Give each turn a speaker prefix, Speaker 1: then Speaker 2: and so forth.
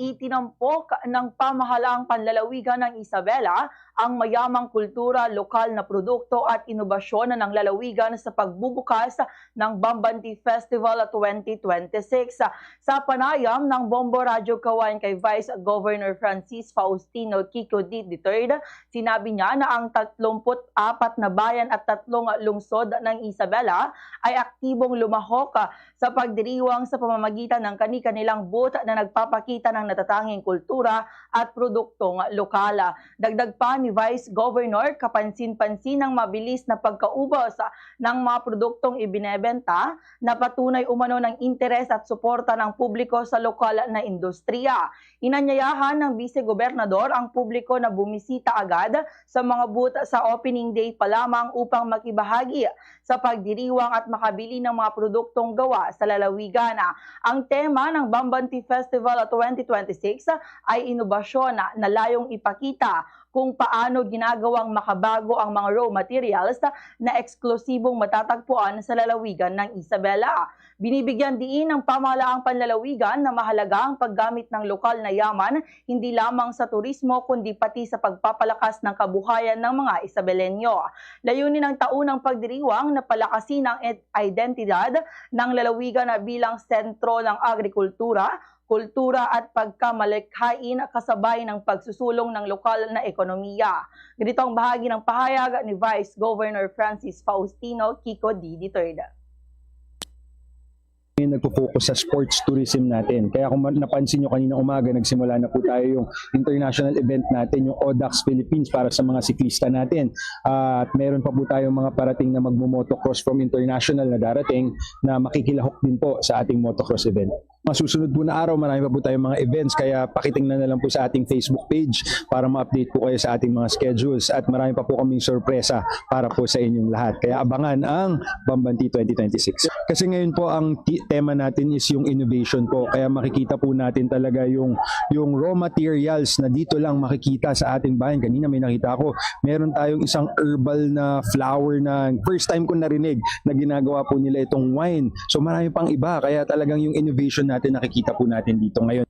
Speaker 1: Itinampok ng pamahalaang panlalawigan ng Isabela ang mayamang kultura, lokal na produkto at inobasyon ng lalawigan sa pagbubukas ng Bambanti Festival 2026. Sa panayam ng Bombo Radyo Kawayan kay Vice Governor Francis Faustino Kiko D. III, sinabi niya na ang 34 na bayan at 3 lungsod ng Isabela ay aktibong lumahok sa pagdiriwang sa pamamagitan ng kani-kanilang booth na nagpapakita ng natatanging kultura at produktong lokal. Dagdag pa ni Vice Governor, kapansin-pansin ang mabilis na pagkaubos ng mga produktong ibinebenta na patunay umano ng interes at suporta ng publiko sa lokal na industriya. Inanyayahan ng Vice-Gobernador ang publiko na bumisita agad sa mga booth sa opening day pa lamang upang makibahagi sa pagdiriwang at makabili ng mga produktong gawa sa lalawigan. Ang tema ng Bambanti Festival 2026 ay inobasyon na layong ipakita kung paano ginagawang makabago ang mga raw materials na eksklusibong matatagpuan sa lalawigan ng Isabela. Binibigyan diin ng pamahalaang panlalawigan na mahalaga ang paggamit ng lokal na yaman hindi lamang sa turismo kundi pati sa pagpapalakas ng kabuhayan ng mga Isabelenyo. Layunin ng taunang pagdiriwang na palakasin ang identidad ng lalawigan na bilang sentro ng agrikultura, kultura at pagkamalikhain kasabay ng pagsusulong ng lokal na ekonomiya. Ganito ang bahagi ng pahayag ni Vice Governor Francis Faustino Kiko D. III.
Speaker 2: Nagpo-focus sa sports tourism natin. Kaya kung napansin nyo kanina umaga, nagsimula na po tayo yung international event natin, yung ODAX Philippines para sa mga siklista natin. At meron pa po tayong mga parating na magmo-motocross from international na darating na makikilahok din po sa ating motocross event. Masusunod po na araw, marami pa po tayong mga events, kaya pakitingnan na lang po sa ating Facebook page para ma-update po kayo sa ating mga schedules at marami pa po kaming sorpresa para po sa inyong lahat. Kaya abangan ang Bambanti 2026. Kasi ngayon po ang tema natin is yung innovation po, kaya makikita po natin talaga yung raw materials na dito lang makikita sa ating bayan. Kanina may nakita ako, meron tayong isang herbal na flower na first time ko narinig na ginagawa po nila itong wine. So marami pang iba, kaya talagang yung innovation natin nakikita po natin dito ngayon.